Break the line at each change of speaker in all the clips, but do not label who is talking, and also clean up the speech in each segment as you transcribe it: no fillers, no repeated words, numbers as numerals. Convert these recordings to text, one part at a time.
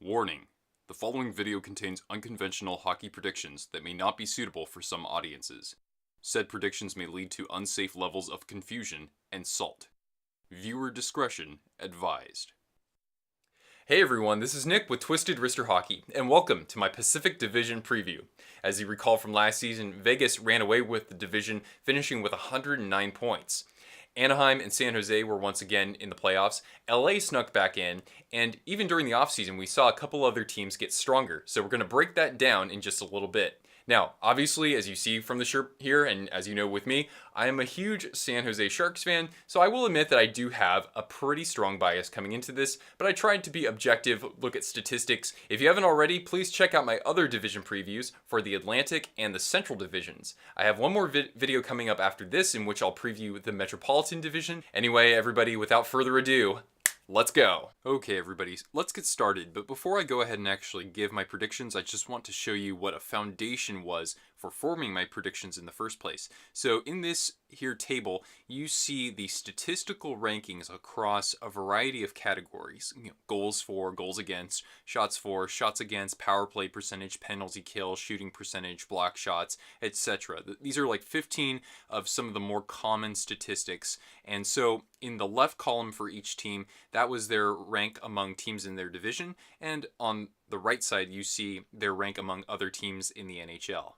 Warning: the following video contains unconventional hockey predictions that may not be suitable for some audiences. Said predictions may lead to unsafe levels of confusion and salt. Viewer discretion advised. Hey everyone, this is Nick with Twisted Wrister Hockey, and welcome to my Pacific Division preview. As you recall from last season, Vegas ran away with the division, finishing with 109 points. Anaheim and San Jose were once again in the playoffs. LA snuck back in, and even during the offseason, we saw a couple other teams get stronger. So we're going to break that down in just a little bit. Now, obviously, as you see from the shirt here, and as you know with me, I am a huge San Jose Sharks fan, so I will admit that I do have a pretty strong bias coming into this, but I tried to be objective, look at statistics. If you haven't already, please check out my other division previews for the Atlantic and the Central divisions. I have one more video coming up after this in which I'll preview the Metropolitan division. Anyway, everybody, without further ado, let's go. Okay, everybody, let's get started. But before I go ahead and actually give my predictions, I just want to show you what a foundation was for forming my predictions in the first place. So in this here table, you see the statistical rankings across a variety of categories. Goals for, goals against, shots for, shots against, power play percentage, penalty kill, shooting percentage, block shots, etc. These are like 15 of some of the more common statistics. And so in the left column for each team, that was their rank among teams in their division. And on the right side, you see their rank among other teams in the NHL.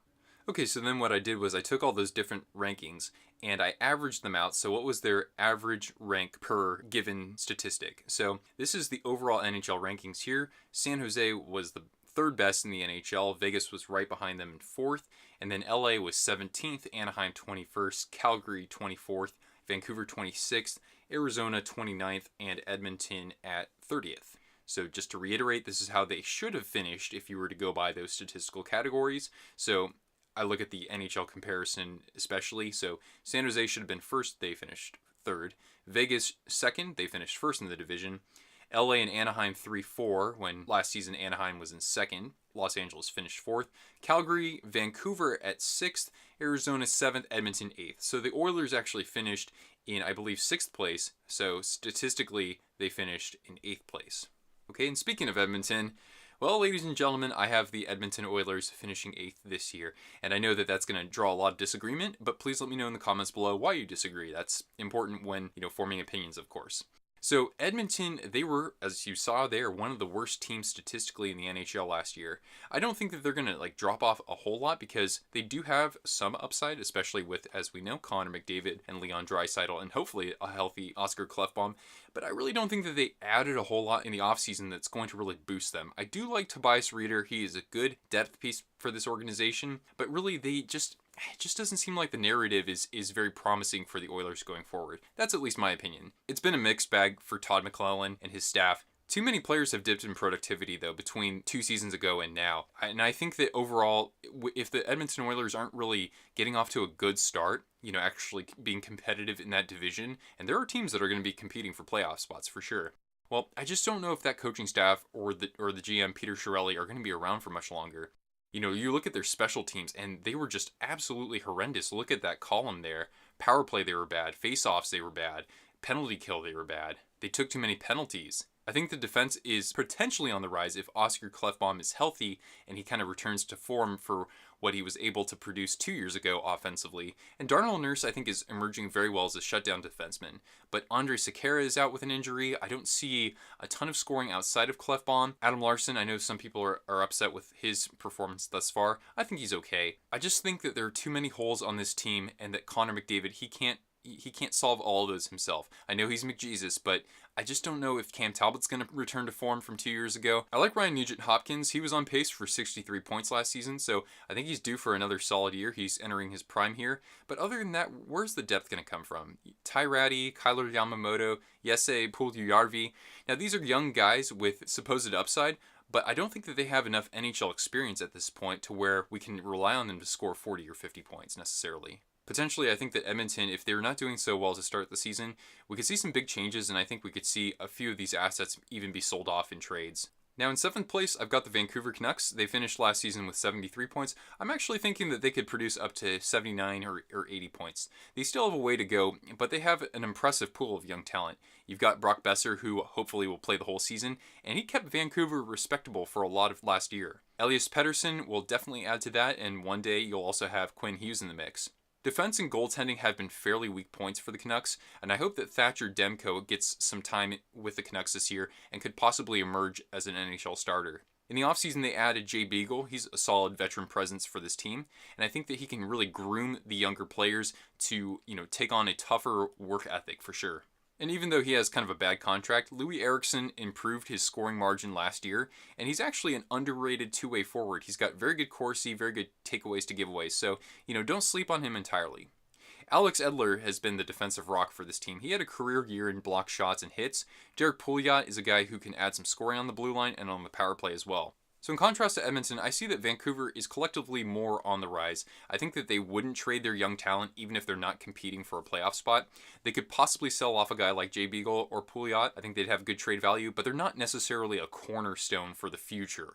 Okay, so then what I did was I took all those different rankings and I averaged them out. So what was their average rank per given statistic? So this is the overall NHL rankings here. San Jose was the third best in the NHL. Vegas was right behind them in fourth. And then LA was 17th, Anaheim 21st, Calgary 24th, Vancouver 26th, Arizona 29th, and Edmonton at 30th. So just to reiterate, this is how they should have finished if you were to go by those statistical categories. So I look at the NHL comparison especially. So San Jose should have been first, they finished third. Vegas second, they finished first in the division. LA and Anaheim 3-4 when last season Anaheim was in second. Los Angeles finished fourth. Calgary, Vancouver at sixth. Arizona seventh, Edmonton eighth. So the Oilers actually finished in, I believe, sixth place. So statistically, they finished in eighth place. Okay, and speaking of Edmonton, well, ladies and gentlemen, I have the Edmonton Oilers finishing 8th this year, and I know that that's going to draw a lot of disagreement, but please let me know in the comments below why you disagree. That's important when, forming opinions, of course. So Edmonton, they were, as you saw there, one of the worst teams statistically in the NHL last year. I don't think that they're going to drop off a whole lot because they do have some upside, especially with, as we know, Connor McDavid and Leon Draisaitl and hopefully a healthy Oscar Klefbom. But I really don't think that they added a whole lot in the offseason that's going to really boost them. I do like Tobias Rieder. He is a good depth piece for this organization, but really it just doesn't seem like the narrative is very promising for the Oilers going forward. That's at least my opinion. It's been a mixed bag for Todd McLellan and his staff. Too many players have dipped in productivity, though, between 2 seasons ago and now. And I think that overall, if the Edmonton Oilers aren't really getting off to a good start, actually being competitive in that division, and there are teams that are going to be competing for playoff spots for sure. Well, I just don't know if that coaching staff or the GM, Peter Chiarelli, are going to be around for much longer. You look at their special teams, and they were just absolutely horrendous. Look at that column there. Power play, they were bad. Face-offs, they were bad. Penalty kill, they were bad. They took too many penalties. I think the defense is potentially on the rise if Oscar Klefbom is healthy and he kind of returns to form for what he was able to produce 2 years ago offensively. And Darnell Nurse, I think, is emerging very well as a shutdown defenseman. But Andre Sekera is out with an injury. I don't see a ton of scoring outside of Klefbom. Adam Larsson, I know some people are upset with his performance thus far. I think he's okay. I just think that there are too many holes on this team and that Connor McDavid, he can't solve all of those himself. I know he's McJesus, but I just don't know if Cam Talbot's going to return to form from 2 years ago. I like Ryan Nugent-Hopkins. He was on pace for 63 points last season, so I think he's due for another solid year. He's entering his prime here. But other than that, where's the depth going to come from? Ty Rattie, Kyler Yamamoto, Jesse Puljujärvi. Now, these are young guys with supposed upside, but I don't think that they have enough NHL experience at this point to where we can rely on them to score 40 or 50 points necessarily. Potentially, I think that Edmonton, if they're not doing so well to start the season, we could see some big changes, and I think we could see a few of these assets even be sold off in trades. Now in 7th place, I've got the Vancouver Canucks. They finished last season with 73 points. I'm actually thinking that they could produce up to 79 or 80 points. They still have a way to go, but they have an impressive pool of young talent. You've got Brock Besser, who hopefully will play the whole season, and he kept Vancouver respectable for a lot of last year. Elias Pettersson will definitely add to that, and one day you'll also have Quinn Hughes in the mix. Defense and goaltending have been fairly weak points for the Canucks, and I hope that Thatcher Demko gets some time with the Canucks this year and could possibly emerge as an NHL starter. In the offseason, they added Jay Beagle. He's a solid veteran presence for this team, and I think that he can really groom the younger players to, take on a tougher work ethic for sure. And even though he has kind of a bad contract, Louis Eriksson improved his scoring margin last year, and he's actually an underrated two-way forward. He's got very good Corsi, very good takeaways to give away, so, don't sleep on him entirely. Alex Edler has been the defensive rock for this team. He had a career year in block shots and hits. Derek Pouliot is a guy who can add some scoring on the blue line and on the power play as well. So in contrast to Edmonton, I see that Vancouver is collectively more on the rise. I think that they wouldn't trade their young talent even if they're not competing for a playoff spot. They could possibly sell off a guy like Jay Beagle or Pouliot. I think they'd have good trade value, but they're not necessarily a cornerstone for the future.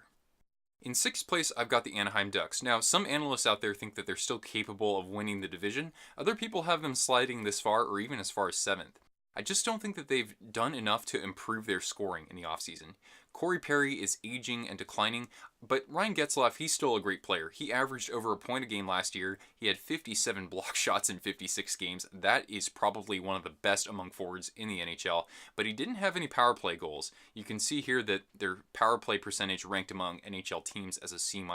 In 6th place, I've got the Anaheim Ducks. Now, some analysts out there think that they're still capable of winning the division. Other people have them sliding this far or even as far as 7th. I just don't think that they've done enough to improve their scoring in the offseason. Corey Perry is aging and declining, but Ryan Getzlaf, he's still a great player. He averaged over a point a game last year. He had 57 block shots in 56 games. That is probably one of the best among forwards in the NHL, but he didn't have any power play goals. You can see here that their power play percentage ranked among NHL teams as a C-.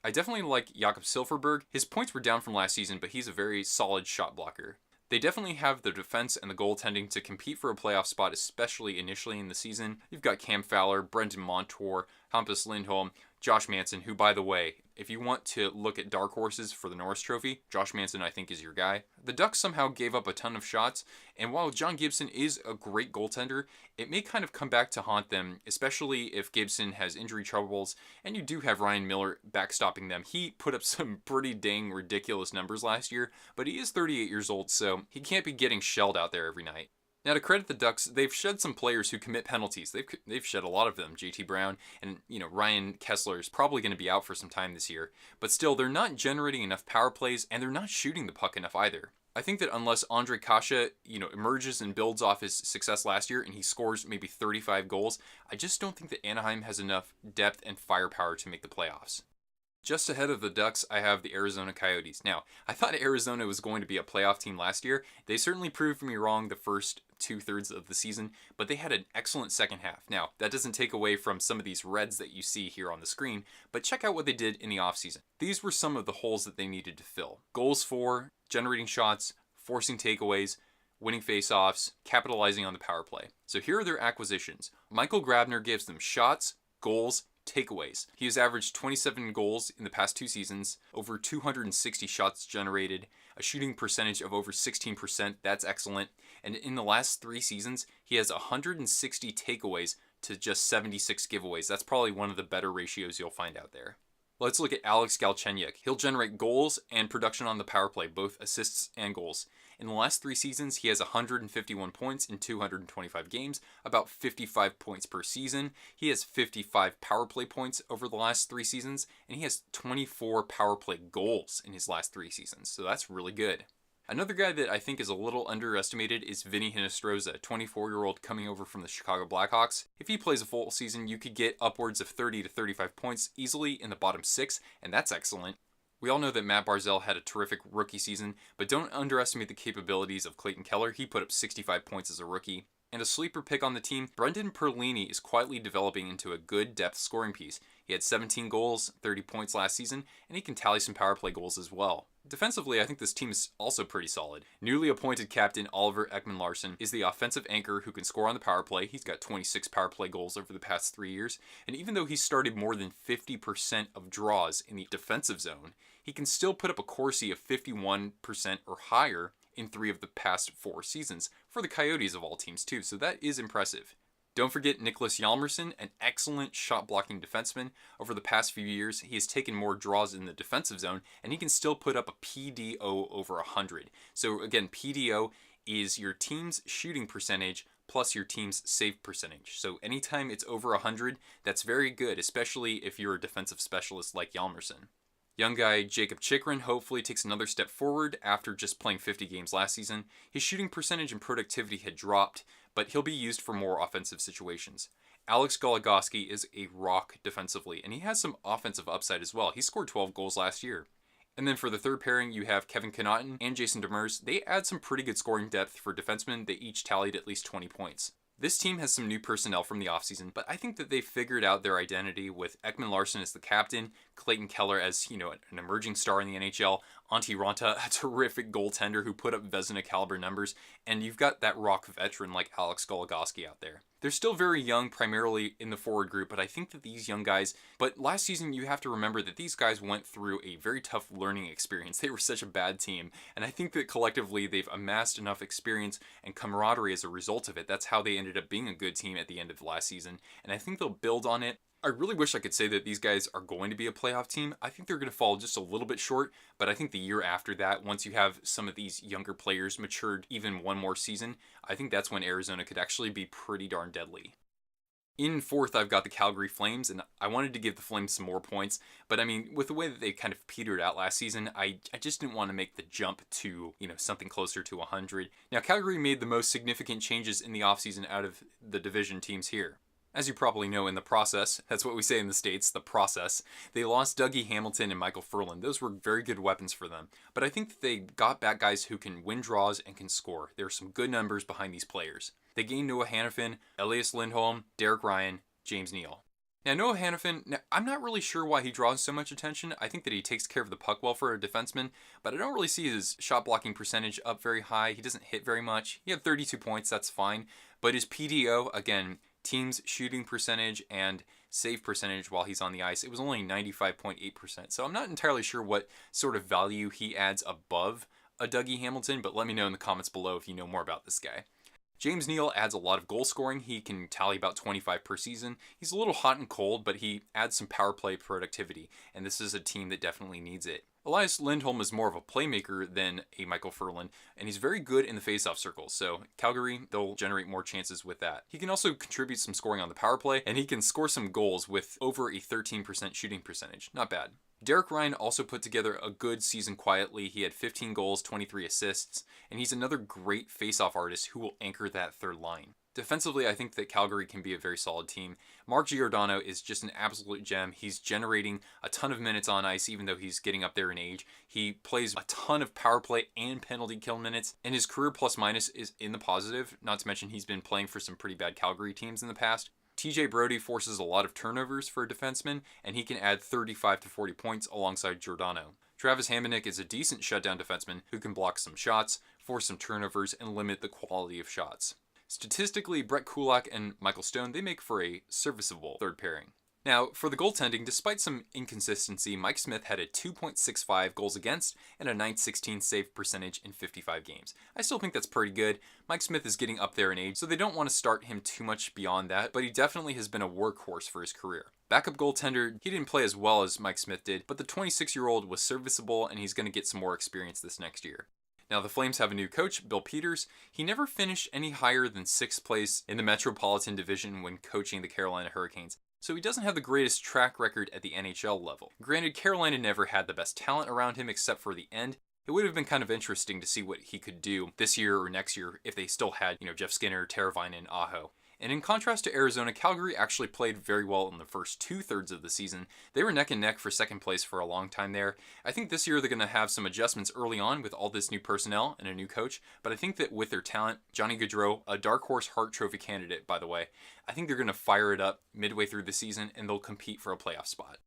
I definitely like Jakub Silfverberg. His points were down from last season, but he's a very solid shot blocker. They definitely have the defense and the goaltending to compete for a playoff spot, especially initially in the season. You've got Cam Fowler, Brendan Montour, Hampus Lindholm, Josh Manson, who, by the way, if you want to look at dark horses for the Norris Trophy, Josh Manson, I think, is your guy. The Ducks somehow gave up a ton of shots, and while John Gibson is a great goaltender, it may kind of come back to haunt them, especially if Gibson has injury troubles, and you do have Ryan Miller backstopping them. He put up some pretty dang ridiculous numbers last year, but he is 38 years old, so he can't be getting shelled out there every night. Now, to credit the Ducks, they've shed some players who commit penalties. They've shed a lot of them. JT Brown and, Ryan Kessler is probably going to be out for some time this year. But still, they're not generating enough power plays, and they're not shooting the puck enough either. I think that unless Andre Kasha, emerges and builds off his success last year and he scores maybe 35 goals, I just don't think that Anaheim has enough depth and firepower to make the playoffs. Just ahead of the Ducks, I have the Arizona Coyotes. Now, I thought Arizona was going to be a playoff team last year. They certainly proved me wrong the first 2/3 of the season, but they had an excellent second half. Now, that doesn't take away from some of these Reds that you see here on the screen, but check out what they did in the offseason. These were some of the holes that they needed to fill. Goals for, generating shots, forcing takeaways, winning faceoffs, capitalizing on the power play. So here are their acquisitions. Michael Grabner gives them shots, goals, takeaways. He has averaged 27 goals in the past 2 seasons, over 260 shots generated, a shooting percentage of over 16%. That's excellent. And in the last 3 seasons, he has 160 takeaways to just 76 giveaways. That's probably one of the better ratios you'll find out there. Let's look at Alex Galchenyuk. He'll generate goals and production on the power play, both assists and goals. In the last 3 seasons, he has 151 points in 225 games, about 55 points per season. He has 55 power play points over the last 3 seasons, and he has 24 power play goals in his last 3 seasons, so that's really good. Another guy that I think is a little underestimated is Vinny Hinostroza, a 24-year-old coming over from the Chicago Blackhawks. If he plays a full season, you could get upwards of 30 to 35 points easily in the bottom 6, and that's excellent. We all know that Matt Barzal had a terrific rookie season, but don't underestimate the capabilities of Clayton Keller. He put up 65 points as a rookie. And a sleeper pick on the team, Brendan Perlini is quietly developing into a good depth scoring piece. He had 17 goals, 30 points last season, and he can tally some power play goals as well. Defensively, I think this team is also pretty solid. Newly appointed captain Oliver Ekman-Larsson is the offensive anchor who can score on the power play. He's got 26 power play goals over the past 3 years, and even though he started more than 50% of draws in the defensive zone, he can still put up a Corsi of 51% or higher in 3 of the past 4 seasons, for the Coyotes of all teams too, so that is impressive. Don't forget Nicholas Hjalmarsson, an excellent shot-blocking defenseman. Over the past few years, he has taken more draws in the defensive zone, and he can still put up a PDO over 100. So again, PDO is your team's shooting percentage plus your team's save percentage. So anytime it's over 100, that's very good, especially if you're a defensive specialist like Hjalmarsson. Young guy Jakob Chychrun hopefully takes another step forward after just playing 50 games last season. His shooting percentage and productivity had dropped, but he'll be used for more offensive situations. Alex Goligoski is a rock defensively, and he has some offensive upside as well. He scored 12 goals last year. And then for the third pairing, you have Kevin Connaughton and Jason Demers. They add some pretty good scoring depth for defensemen. They each tallied at least 20 points. This team has some new personnel from the offseason, but I think that they figured out their identity with Ekman Larsson as the captain, Clayton Keller as, an emerging star in the NHL, Antti Ranta, a terrific goaltender who put up Vezina caliber numbers, and you've got that rock veteran like Alex Goligoski out there. They're still very young, primarily in the forward group, but I think that these young guys, but last season you have to remember that these guys went through a very tough learning experience. They were such a bad team, and I think that collectively they've amassed enough experience and camaraderie as a result of it. That's how they ended up being a good team at the end of last season, and I think they'll build on it. I really wish I could say that these guys are going to be a playoff team. I think they're going to fall just a little bit short, but I think the year after that, once you have some of these younger players matured even one more season, I think that's when Arizona could actually be pretty darn deadly. In fourth, I've got the Calgary Flames, and I wanted to give the Flames some more points, but I mean, with the way that they kind of petered out last season, I just didn't want to make the jump to, something closer to 100. Now, Calgary made the most significant changes in the offseason out of the division teams here. As you probably know, in the process, that's what we say in the States, the process, they lost Dougie Hamilton and Michael Furlan. Those were very good weapons for them. But I think that they got back guys who can win draws and can score. There are some good numbers behind these players. They gained Noah Hanifin, Elias Lindholm, Derek Ryan, James Neal. Now, Noah Hanifin, I'm not really sure why he draws so much attention. I think that he takes care of the puck well for a defenseman, but I don't really see his shot blocking percentage up very high. He doesn't hit very much. He had 32 points, that's fine. But his PDO, again, team's shooting percentage and save percentage while he's on the ice, it was only 95.8%. So I'm not entirely sure what sort of value he adds above a Dougie Hamilton, but let me know in the comments below if you know more about this guy. James Neal adds a lot of goal scoring. He can tally about 25 per season. He's a little hot and cold, but he adds some power play productivity, and this is a team that definitely needs it. Elias Lindholm is more of a playmaker than a Michael Furlan, and he's very good in the faceoff circle, so Calgary, they'll generate more chances with that. He can also contribute some scoring on the power play, and he can score some goals with over a 13% shooting percentage. Not bad. Derek Ryan also put together a good season quietly. He had 15 goals, 23 assists, and he's another great faceoff artist who will anchor that third line. Defensively, I think that Calgary can be a very solid team. Mark Giordano is just an absolute gem. He's generating a ton of minutes on ice, even though he's getting up there in age. He plays a ton of power play and penalty kill minutes, and his career plus minus is in the positive. Not to mention he's been playing for some pretty bad Calgary teams in the past. TJ Brody forces a lot of turnovers for a defenseman, and he can add 35 to 40 points alongside Giordano. Travis Hamonic is a decent shutdown defenseman who can block some shots, force some turnovers, and limit the quality of shots. Statistically, Brett Kulak and Michael Stone, they make for a serviceable third pairing. Now, for the goaltending, despite some inconsistency, Mike Smith had a 2.65 goals against and a .916 save percentage in 55 games. I still think that's pretty good. Mike Smith is getting up there in age, so they don't want to start him too much beyond that, but he definitely has been a workhorse for his career. Backup goaltender, he didn't play as well as Mike Smith did, but the 26-year-old was serviceable, and he's going to get some more experience this next year. Now, the Flames have a new coach, Bill Peters. He never finished any higher than 6th place in the Metropolitan Division when coaching the Carolina Hurricanes, so he doesn't have the greatest track record at the NHL level. Granted, Carolina never had the best talent around him except for the end. It would have been kind of interesting to see what he could do this year or next year if they still had, Jeff Skinner, Teravainen, Aho. And in contrast to Arizona, Calgary actually played very well in the first 2/3 of the season. They were neck and neck for second place for a long time there. I think this year they're going to have some adjustments early on with all this new personnel and a new coach, but I think that with their talent, Johnny Gaudreau, a dark horse Hart Trophy candidate, by the way, I think they're going to fire it up midway through the season and they'll compete for a playoff spot.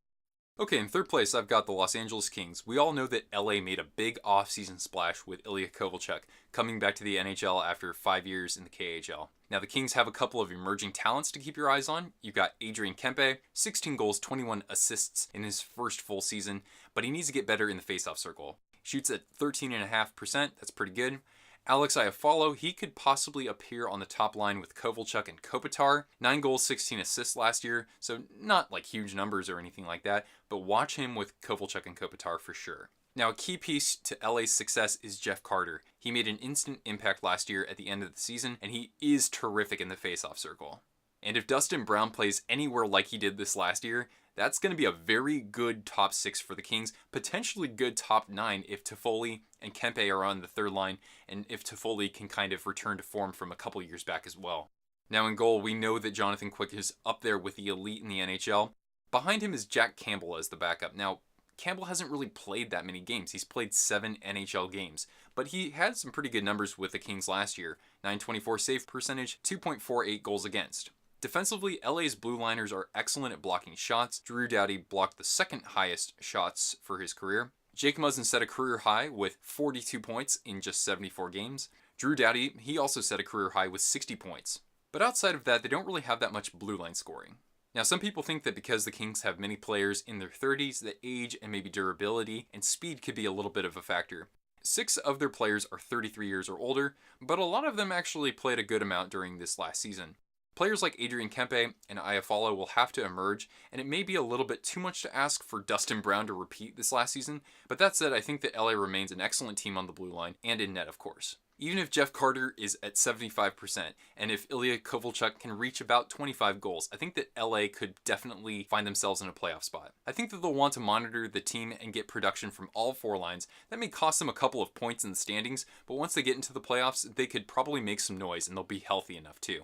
Okay, in third place, I've got the Los Angeles Kings. We all know that LA made a big off-season splash with Ilya Kovalchuk coming back to the NHL after 5 years in the KHL. Now, the Kings have a couple of emerging talents to keep your eyes on. You've got Adrian Kempe, 16 goals, 21 assists in his first full season, but he needs to get better in the faceoff circle. Shoots at 13.5%, that's pretty good. Alex Iafallo, he could possibly appear on the top line with Kovalchuk and Kopitar. 9 goals, 16 assists last year, so not like huge numbers or anything like that, but watch him with Kovalchuk and Kopitar for sure. Now, a key piece to LA's success is Jeff Carter. He made an instant impact last year at the end of the season, and he is terrific in the faceoff circle. And if Dustin Brown plays anywhere like he did this last year, that's going to be a very good top 6 for the Kings, potentially good top 9 if Toffoli and Kempe are on the third line, and if Toffoli can kind of return to form from a couple years back as well. Now in goal, we know that Jonathan Quick is up there with the elite in the NHL. Behind him is Jack Campbell as the backup. Now, Campbell hasn't really played that many games. He's played 7 NHL games, but he had some pretty good numbers with the Kings last year. .924 save percentage, 2.48 goals against. Defensively, LA's blue liners are excellent at blocking shots. Drew Doughty blocked the second highest shots for his career. Jake Muzzin set a career high with 42 points in just 74 games. Drew Doughty, he also set a career high with 60 points. But outside of that, they don't really have that much blue line scoring. Now, some people think that because the Kings have many players in their 30s, that age and maybe durability and speed could be a little bit of a factor. 6 of their players are 33 years or older, but a lot of them actually played a good amount during this last season. Players like Adrian Kempe and Iafallo will have to emerge, and it may be a little bit too much to ask for Dustin Brown to repeat this last season, but that said, I think that LA remains an excellent team on the blue line, and in net, of course. Even if Jeff Carter is at 75%, and if Ilya Kovalchuk can reach about 25 goals, I think that LA could definitely find themselves in a playoff spot. I think that they'll want to monitor the team and get production from all 4 lines. That may cost them a couple of points in the standings, but once they get into the playoffs, they could probably make some noise, and they'll be healthy enough too.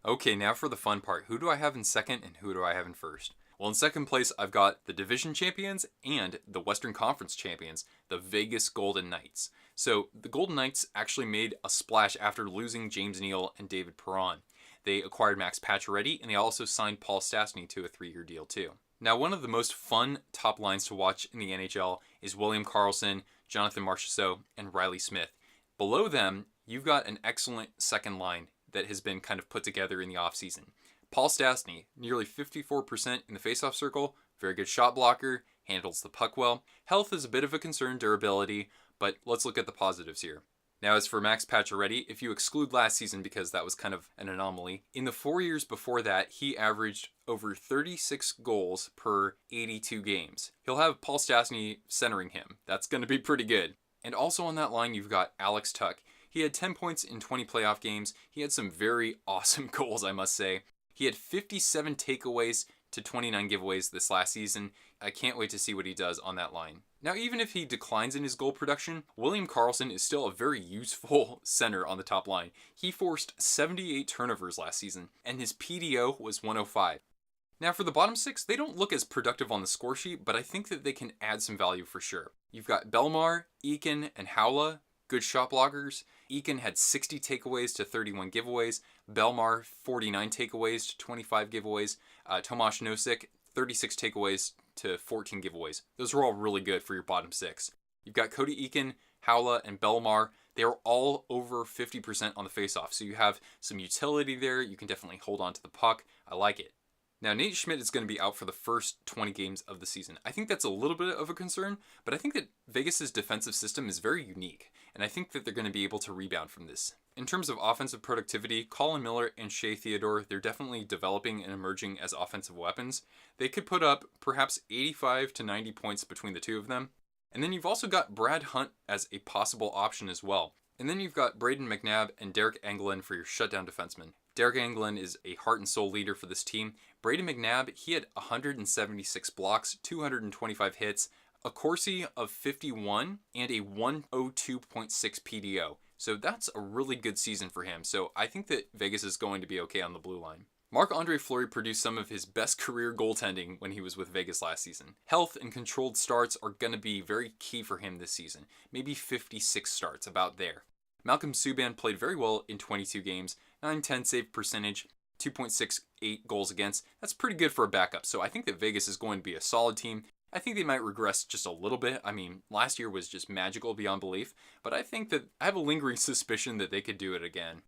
Okay, now for the fun part. Who do I have in second and who do I have in first? Well, in second place, I've got the division champions and the Western Conference champions, the Vegas Golden Knights. So the Golden Knights actually made a splash after losing James Neal and David Perron. They acquired Max Pacioretty, and they also signed Paul Stastny to a 3-year deal too. Now, one of the most fun top lines to watch in the NHL is William Karlsson, Jonathan Marchessault, and Riley Smith. Below them, you've got an excellent second line that has been kind of put together in the offseason. Paul Stastny, nearly 54% in the faceoff circle, very good shot blocker, handles the puck well. Health is a bit of a concern, durability, but let's look at the positives here. Now, as for Max Pacioretty, if you exclude last season because that was kind of an anomaly, in the 4 years before that, he averaged over 36 goals per 82 games. He'll have Paul Stastny centering him. That's going to be pretty good. And also on that line, you've got Alex Tuch. He had 10 points in 20 playoff games. He had some very awesome goals, I must say. He had 57 takeaways to 29 giveaways this last season. I can't wait to see what he does on that line. Now, even if he declines in his goal production, William Karlsson is still a very useful center on the top line. He forced 78 turnovers last season, and his PDO was 105. Now, for the bottom 6, they don't look as productive on the score sheet, but I think that they can add some value for sure. You've got Bellemare, Eakin, and Haula, good shot blockers. Eakin had 60 takeaways to 31 giveaways. Bellemare, 49 takeaways to 25 giveaways. Tomas Nosek, 36 takeaways to 14 giveaways. Those are all really good for your bottom 6. You've got Cody Eakin, Haula, and Bellemare. They're all over 50% on the faceoff, so you have some utility there. You can definitely hold on to the puck. I like it. Now, Nate Schmidt is going to be out for the first 20 games of the season. I think that's a little bit of a concern, but I think that Vegas' defensive system is very unique, and I think that they're going to be able to rebound from this. In terms of offensive productivity, Colin Miller and Shea Theodore, they're definitely developing and emerging as offensive weapons. They could put up perhaps 85 to 90 points between the two of them. And then you've also got Brad Hunt as a possible option as well. And then you've got Braden McNabb and Derek Engelland for your shutdown defensemen. Derek Engelland is a heart and soul leader for this team. Braden McNabb, he had 176 blocks, 225 hits, a Corsi of 51, and a 102.6 PDO. So that's a really good season for him. So I think that Vegas is going to be okay on the blue line. Marc-Andre Fleury produced some of his best career goaltending when he was with Vegas last season. Health and controlled starts are going to be very key for him this season. Maybe 56 starts, about there. Malcolm Subban played very well in 22 games, 910 save percentage, 2.68 goals against. That's pretty good for a backup, so I think that Vegas is going to be a solid team. I think they might regress just a little bit. I mean, last year was just magical beyond belief, but I think that I have a lingering suspicion that they could do it again.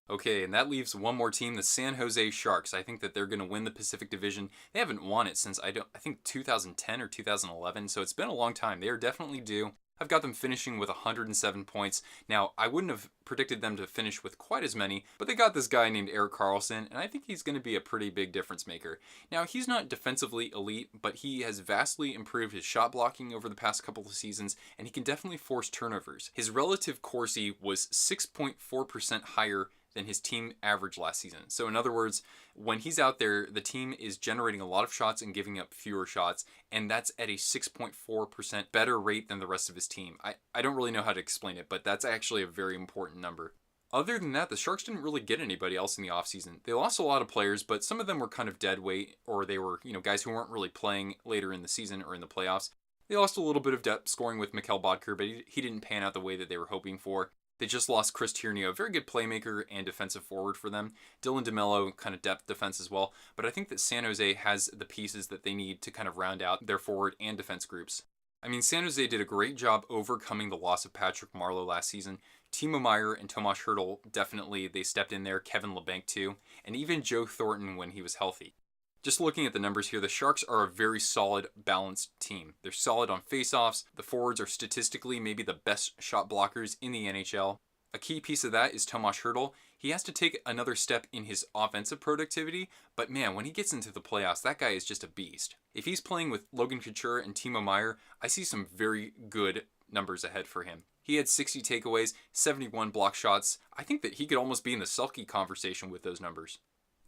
Okay, and that leaves one more team, the San Jose Sharks. I think that they're going to win the Pacific Division. They haven't won it since I think 2010 or 2011, so it's been a long time. They are definitely due. I've got them finishing with 107 points. Now, I wouldn't have predicted them to finish with quite as many, but they got this guy named Erik Karlsson, and I think he's going to be a pretty big difference maker. Now, he's not defensively elite, but he has vastly improved his shot blocking over the past couple of seasons, and he can definitely force turnovers. His relative Corsi was 6.4% higher than his team average last season. So in other words, when he's out there, the team is generating a lot of shots and giving up fewer shots, and that's at a 6.4% better rate than the rest of his team. I don't really know how to explain it, but that's actually a very important number. Other than that, the Sharks didn't really get anybody else in the offseason. They lost a lot of players, but some of them were kind of dead weight, or they were, guys who weren't really playing later in the season or in the playoffs. They lost a little bit of depth scoring with Mikkel Bodker, but he didn't pan out the way that they were hoping for. They just lost Chris Tierney, a very good playmaker and defensive forward for them. Dylan DeMello, kind of depth defense as well. But I think that San Jose has the pieces that they need to kind of round out their forward and defense groups. I mean, San Jose did a great job overcoming the loss of Patrick Marleau last season. Timo Meier and Tomas Hertl, definitely they stepped in there. Kevin Labanc too. And even Joe Thornton when he was healthy. Just looking at the numbers here, the Sharks are a very solid, balanced team. They're solid on faceoffs. The forwards are statistically maybe the best shot blockers in the NHL. A key piece of that is Tomas Hertl. He has to take another step in his offensive productivity, but man, when he gets into the playoffs, that guy is just a beast. If he's playing with Logan Couture and Timo Meier, I see some very good numbers ahead for him. He had 60 takeaways, 71 block shots. I think that he could almost be in the Selke conversation with those numbers.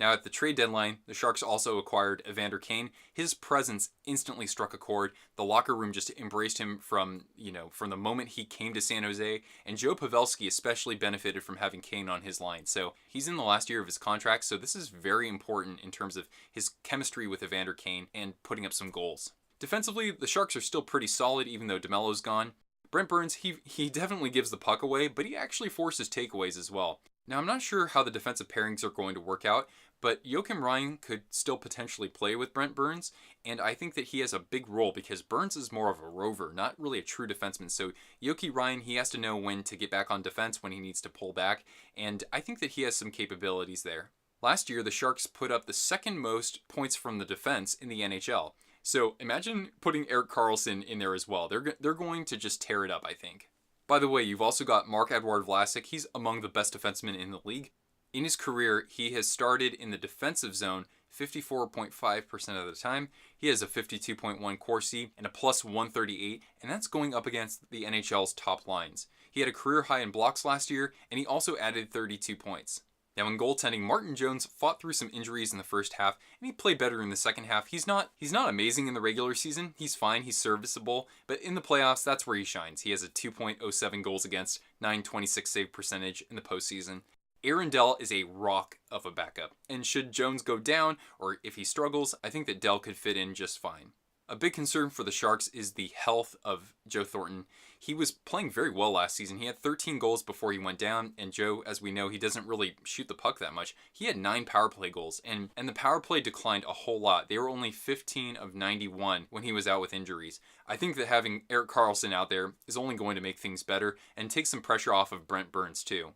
Now at the trade deadline, the Sharks also acquired Evander Kane. His presence instantly struck a chord. The locker room just embraced him from the moment he came to San Jose, and Joe Pavelski especially benefited from having Kane on his line. So he's in the last year of his contract, so this is very important in terms of his chemistry with Evander Kane and putting up some goals. Defensively, the Sharks are still pretty solid even though DeMello's gone. Brent Burns, he definitely gives the puck away, but he actually forces takeaways as well. Now, I'm not sure how the defensive pairings are going to work out, but Joakim Ryan could still potentially play with Brent Burns, and I think that he has a big role because Burns is more of a rover, not really a true defenseman. So Joakim Ryan, he has to know when to get back on defense, when he needs to pull back, and I think that he has some capabilities there. Last year, the Sharks put up the second most points from the defense in the NHL. So imagine putting Erik Karlsson in there as well. They're going to just tear it up, I think. By the way, you've also got Marc-Edouard Vlasic. He's among the best defensemen in the league. In his career, he has started in the defensive zone 54.5% of the time. He has a 52.1 Corsi and a plus 138, and that's going up against the NHL's top lines. He had a career high in blocks last year, and he also added 32 points. Now in goaltending, Martin Jones fought through some injuries in the first half, and he played better in the second half. He's not amazing in the regular season. He's fine, he's serviceable, but in the playoffs, that's where he shines. He has a 2.07 goals against, .926 save percentage in the postseason. Aaron Dell is a rock of a backup, and should Jones go down, or if he struggles, I think that Dell could fit in just fine. A big concern for the Sharks is the health of Joe Thornton. He was playing very well last season. He had 13 goals before he went down, and Joe, as we know, he doesn't really shoot the puck that much. He had 9 power play goals, and the power play declined a whole lot. They were only 15 of 91 when he was out with injuries. I think that having Erik Karlsson out there is only going to make things better and take some pressure off of Brent Burns too.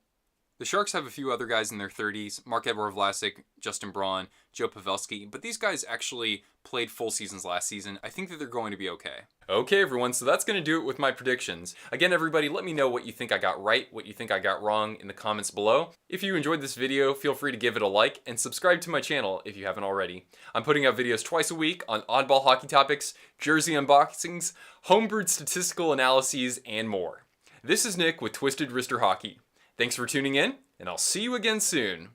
The Sharks have a few other guys in their 30s, Marc-Edouard Vlasic, Justin Braun, Joe Pavelski, but these guys actually played full seasons last season. I think that they're going to be okay. Okay, everyone, so that's going to do it with my predictions. Again, everybody, let me know what you think I got right, what you think I got wrong in the comments below. If you enjoyed this video, feel free to give it a like and subscribe to my channel if you haven't already. I'm putting out videos twice a week on oddball hockey topics, jersey unboxings, homebrewed statistical analyses, and more. This is Nick with Twisted Wrister Hockey. Thanks for tuning in, and I'll see you again soon.